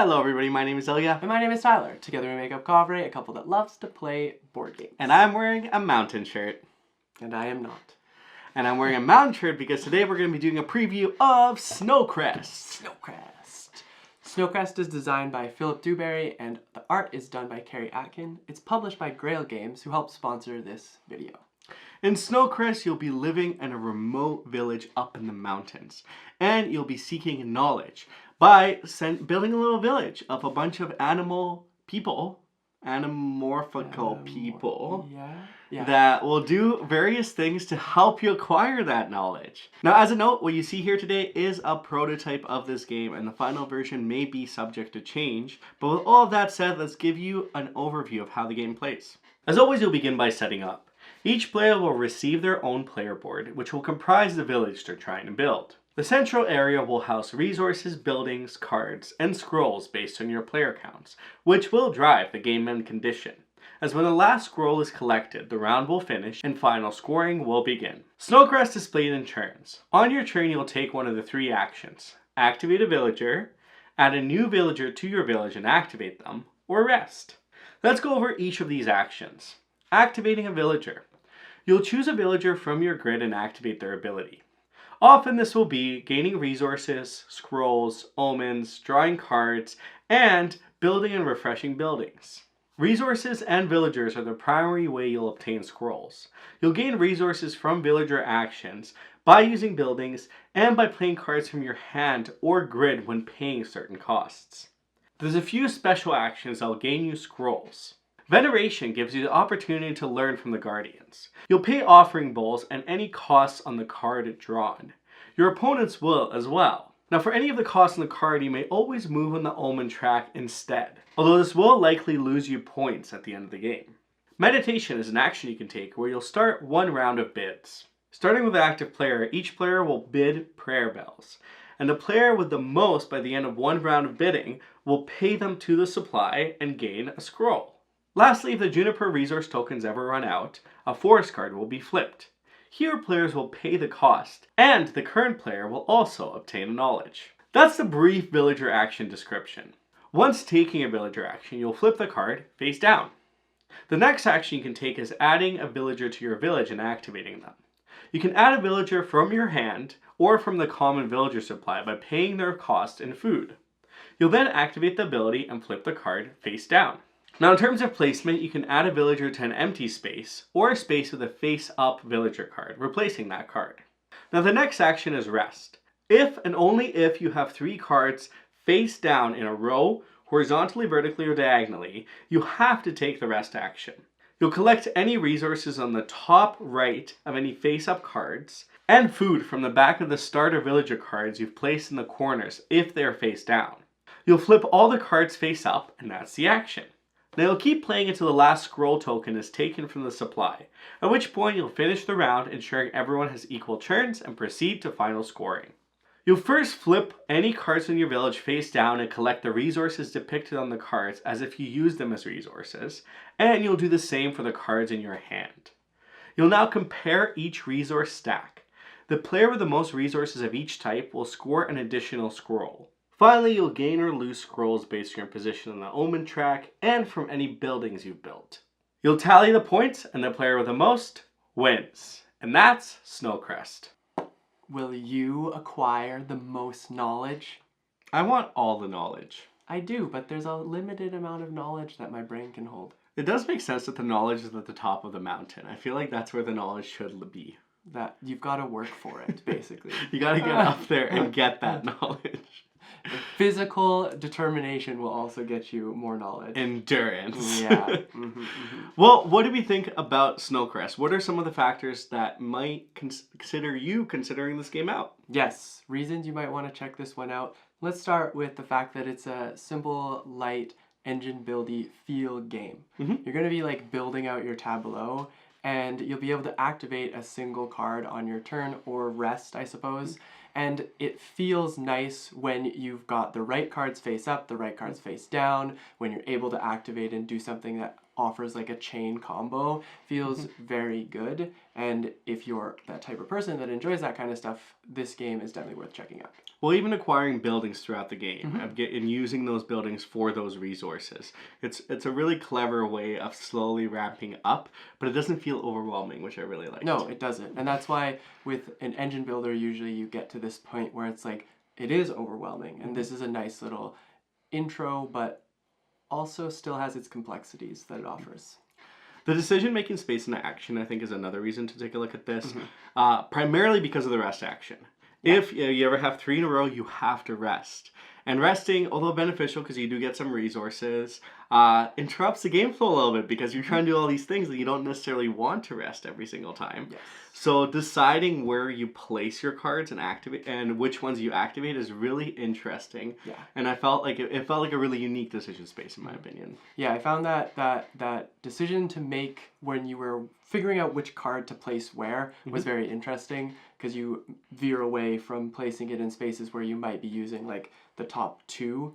Hello everybody, my name is Ilya. And my name is Tyler. Together we make up Kovray, a couple that loves to play board games. And I'm wearing a mountain shirt. And I am not. And I'm wearing a mountain shirt because today we're going to be doing a preview of Snowcrest. Snowcrest is designed by Philip Dewberry and the art is done by Carrie Atkin. It's published by Grail Games, who helped sponsor this video. In Snowcrest, you'll be living in a remote village up in the mountains. And you'll be seeking knowledge by building a little village of a bunch of anamorphical people that will do various things to help you acquire that knowledge. Now, as a note, what you see here today is a prototype of this game, and the final version may be subject to change. But with all of that said, let's give you an overview of how the game plays. As always, you'll begin by setting up. Each player will receive their own player board, which will comprise the village they're trying to build. The central area will house resources, buildings, cards, and scrolls based on your player counts, which will drive the game end condition. As when the last scroll is collected, the round will finish and final scoring will begin. Snowcrest is played in turns. On your turn, you'll take one of the three actions: activate a villager, add a new villager to your village and activate them, or rest. Let's go over each of these actions. Activating a villager. You'll choose a villager from your grid and activate their ability. Often this will be gaining resources, scrolls, omens, drawing cards, and building and refreshing buildings. Resources and villagers are the primary way you'll obtain scrolls. You'll gain resources from villager actions by using buildings and by playing cards from your hand or grid when paying certain costs. There's a few special actions that will gain you scrolls. Veneration gives you the opportunity to learn from the Guardians. You'll pay offering bowls and any costs on the card drawn. Your opponents will as well. Now for any of the costs on the card, you may always move on the omen track instead, although this will likely lose you points at the end of the game. Meditation is an action you can take where you'll start one round of bids. Starting with the active player, each player will bid prayer bells, and the player with the most by the end of one round of bidding will pay them to the supply and gain a scroll. Lastly, if the Juniper resource tokens ever run out, a forest card will be flipped. Here players will pay the cost, and the current player will also obtain knowledge. That's the brief villager action description. Once taking a villager action, you'll flip the card face down. The next action you can take is adding a villager to your village and activating them. You can add a villager from your hand or from the common villager supply by paying their cost in food. You'll then activate the ability and flip the card face down. Now in terms of placement, you can add a villager to an empty space or a space with a face-up villager card, replacing that card. Now the next action is rest. If and only if you have 3 cards face down in a row, horizontally, vertically, or diagonally, you have to take the rest action. You'll collect any resources on the top right of any face-up cards and food from the back of the starter villager cards you've placed in the corners if they're face down. You'll flip all the cards face up and that's the action. Now you'll keep playing until the last scroll token is taken from the supply, at which point you'll finish the round ensuring everyone has equal turns and proceed to final scoring. You'll first flip any cards in your village face down and collect the resources depicted on the cards as if you used them as resources, and you'll do the same for the cards in your hand. You'll now compare each resource stack. The player with the most resources of each type will score an additional scroll. Finally, you'll gain or lose scrolls based on your position on the omen track and from any buildings you've built. You'll tally the points and the player with the most wins. And that's Snowcrest. Will you acquire the most knowledge? I want all the knowledge. I do, but there's a limited amount of knowledge that my brain can hold. It does make sense that the knowledge is at the top of the mountain. I feel like that's where the knowledge should be. That you've got to work for it, basically. You got to get up there and get that knowledge. Physical determination will also get you more knowledge. Endurance. Yeah. Well, what do we think about Snowcrest? What are some of the factors that might consider you considering this game out? Yes, reasons you might want to check this one out. Let's start with the fact that it's a simple, light, engine-buildy feel game. You're going to be like building out your tableau, and you'll be able to activate a single card on your turn, or rest, I suppose. And it feels nice when you've got the right cards face up, the right cards face down, when you're able to activate and do something that offers like a chain combo feels very good. And if you're that type of person that enjoys that kind of stuff, this game is definitely worth checking out. Well, even acquiring buildings throughout the game and using those buildings for those resources. It's a really clever way of slowly ramping up, but it doesn't feel overwhelming, which I really like. No, it doesn't. And that's why with an engine builder, usually you get to this point where it's like, it is overwhelming. And this is a nice little intro, but also still has its complexities that it offers. The decision-making space in action, I think, is another reason to take a look at this, primarily because of the rest action. Yeah. If you ever have 3 in a row, you have to rest. And resting, although beneficial because you do get some resources, interrupts the game flow a little bit because you're trying to do all these things that you don't necessarily want to rest every single time. Yes. So deciding where you place your cards and activate and which ones you activate is really interesting. Yeah. And I felt like it felt like a really unique decision space in my opinion. Yeah, I found that decision to make when you were figuring out which card to place where was very interesting because you veer away from placing it in spaces where you might be using like the top 2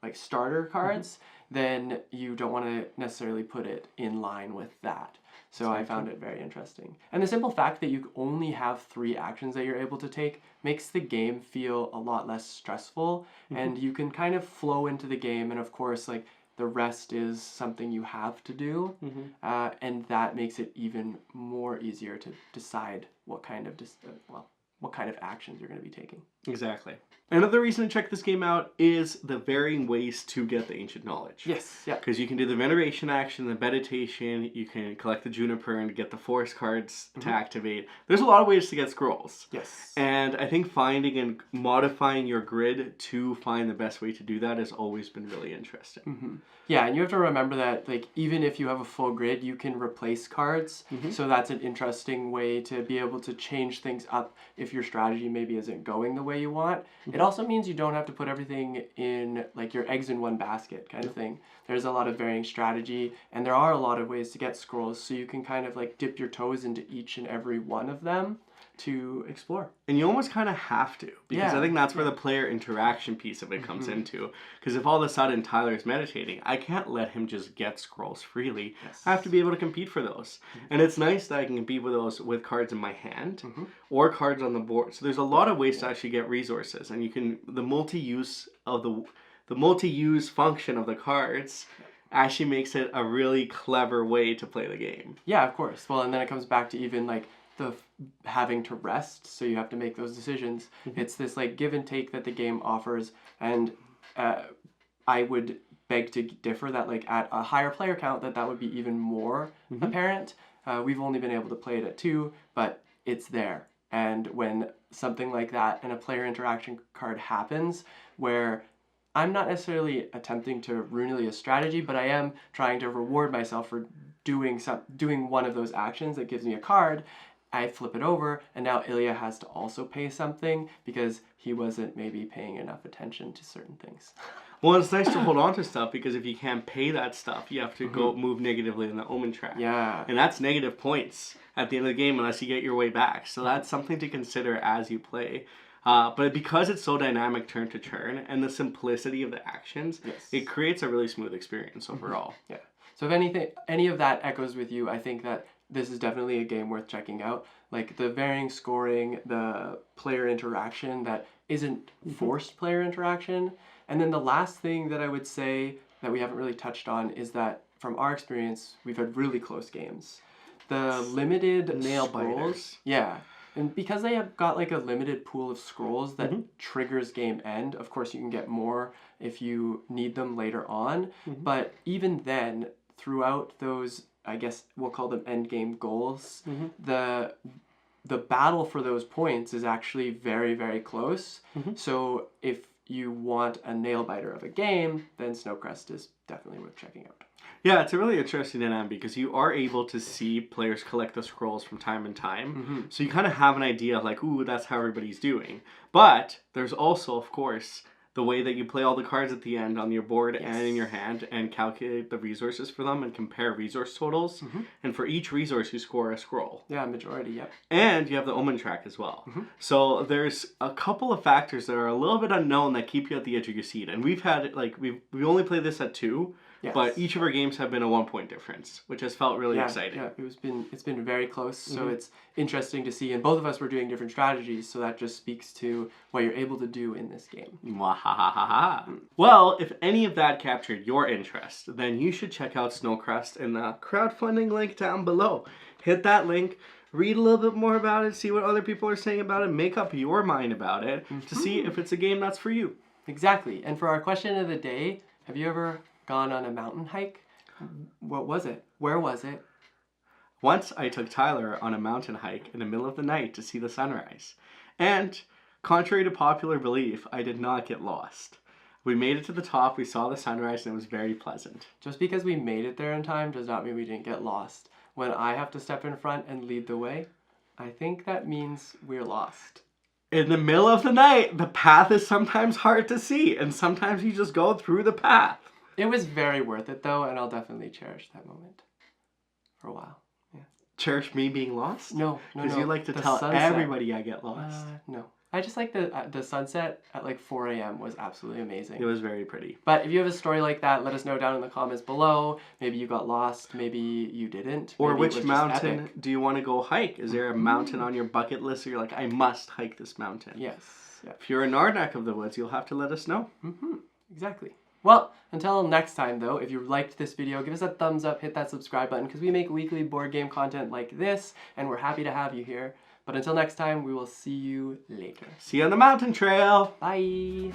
like starter cards, then you don't want to necessarily put it in line with that. So I found it very interesting. And the simple fact that you only have 3 actions that you're able to take makes the game feel a lot less stressful, and you can kind of flow into the game, and of course, like, the rest is something you have to do, and that makes it even more easier to decide what kind of actions you're going to be taking. Exactly. Another reason to check this game out is the varying ways to get the ancient knowledge. Yes, yeah. Because you can do the veneration action, the meditation, you can collect the juniper and get the forest cards to activate. There's a lot of ways to get scrolls. Yes. And I think finding and modifying your grid to find the best way to do that has always been really interesting. Yeah, and you have to remember that, like, even if you have a full grid, you can replace cards. So that's an interesting way to be able to change things up if your strategy maybe isn't going the way you want. It also means you don't have to put everything in, like, your eggs in one basket kind of thing. There's a lot of varying strategy, and there are a lot of ways to get scrolls, so you can kind of, like, dip your toes into each and every one of them to explore. And you almost kind of have to, because I think that's where the player interaction piece of it comes into. Because if all of a sudden Tyler's meditating, I can't let him just get scrolls freely. I have to be able to compete for those. And it's nice that I can compete with those with cards in my hand or cards on the board. So there's a lot of ways to actually get resources, and you can the multi-use function of the cards actually makes it a really clever way to play the game. Yeah, of course. Well, and then it comes back to even like the having to rest, so you have to make those decisions. It's this like give and take that the game offers, and I would beg to differ that like at a higher player count that would be even more apparent. We've only been able to play it at 2, but it's there. And when something like that and a player interaction card happens where I'm not necessarily attempting to ruin Ilya's strategy, but I am trying to reward myself for doing one of those actions that gives me a card, I flip it over, and now Ilya has to also pay something because he wasn't maybe paying enough attention to certain things. Well, it's nice to hold on to stuff, because if you can't pay that stuff, you have to go move negatively in the omen track. Yeah. And that's negative points at the end of the game unless you get your way back. So that's something to consider as you play. But because it's so dynamic turn to turn and the simplicity of the actions, it creates a really smooth experience overall. Yeah. So if any of that echoes with you, I think that this is definitely a game worth checking out. Like the varying scoring, the player interaction that isn't forced player interaction. And then the last thing that I would say that we haven't really touched on is that from our experience, we've had really close games. The limited nail scrolls, biters. Yeah. And because they have got like a limited pool of scrolls that triggers game end, of course you can get more if you need them later on. But even then, throughout those, I guess we'll call them end game goals, the battle for those points is actually very, very close. So if you want a nail biter of a game, then Snowcrest is definitely worth checking out. Yeah, it's a really interesting dynamic because you are able to see players collect the scrolls from time to time. So you kind of have an idea of like, ooh, that's how everybody's doing. But there's also, of course, the way that you play all the cards at the end on your board and in your hand and calculate the resources for them and compare resource totals. And for each resource, you score a scroll. Yeah, majority, yep. And you have the omen track as well. So there's a couple of factors that are a little bit unknown that keep you at the edge of your seat. And we've had, like, we only played this at 2. But each of our games have been a 1-point difference, which has felt really exciting. Yeah, it's been very close, so it's interesting to see. And both of us were doing different strategies, so that just speaks to what you're able to do in this game. Well, if any of that captured your interest, then you should check out Snowcrest in the crowdfunding link down below. Hit that link, read a little bit more about it, see what other people are saying about it, make up your mind about it to see if it's a game that's for you. Exactly. And for our question of the day, have you ever gone on a mountain hike? What was it? Where was it? Once I took Tyler on a mountain hike in the middle of the night to see the sunrise. And contrary to popular belief, I did not get lost. We made it to the top, we saw the sunrise, and it was very pleasant. Just because we made it there in time does not mean we didn't get lost. When I have to step in front and lead the way, I think that means we're lost. In the middle of the night, the path is sometimes hard to see, and sometimes you just go through the path. It was very worth it, though, and I'll definitely cherish that moment for a while. Yeah. Cherish me being lost? No. Because you like to tell everybody I get lost. No. I just like the sunset at like 4 a.m. was absolutely amazing. It was very pretty. But if you have a story like that, let us know down in the comments below. Maybe you got lost. Maybe you didn't. Or maybe which mountain do you want to go hike? Is there a mountain on your bucket list where you're like, I must hike this mountain? Yes. Yeah. If you're in our neck of the woods, you'll have to let us know. Exactly. Well, until next time, though, if you liked this video, give us a thumbs up, hit that subscribe button, because we make weekly board game content like this, and we're happy to have you here. But until next time, we will see you later. See you on the mountain trail. Bye.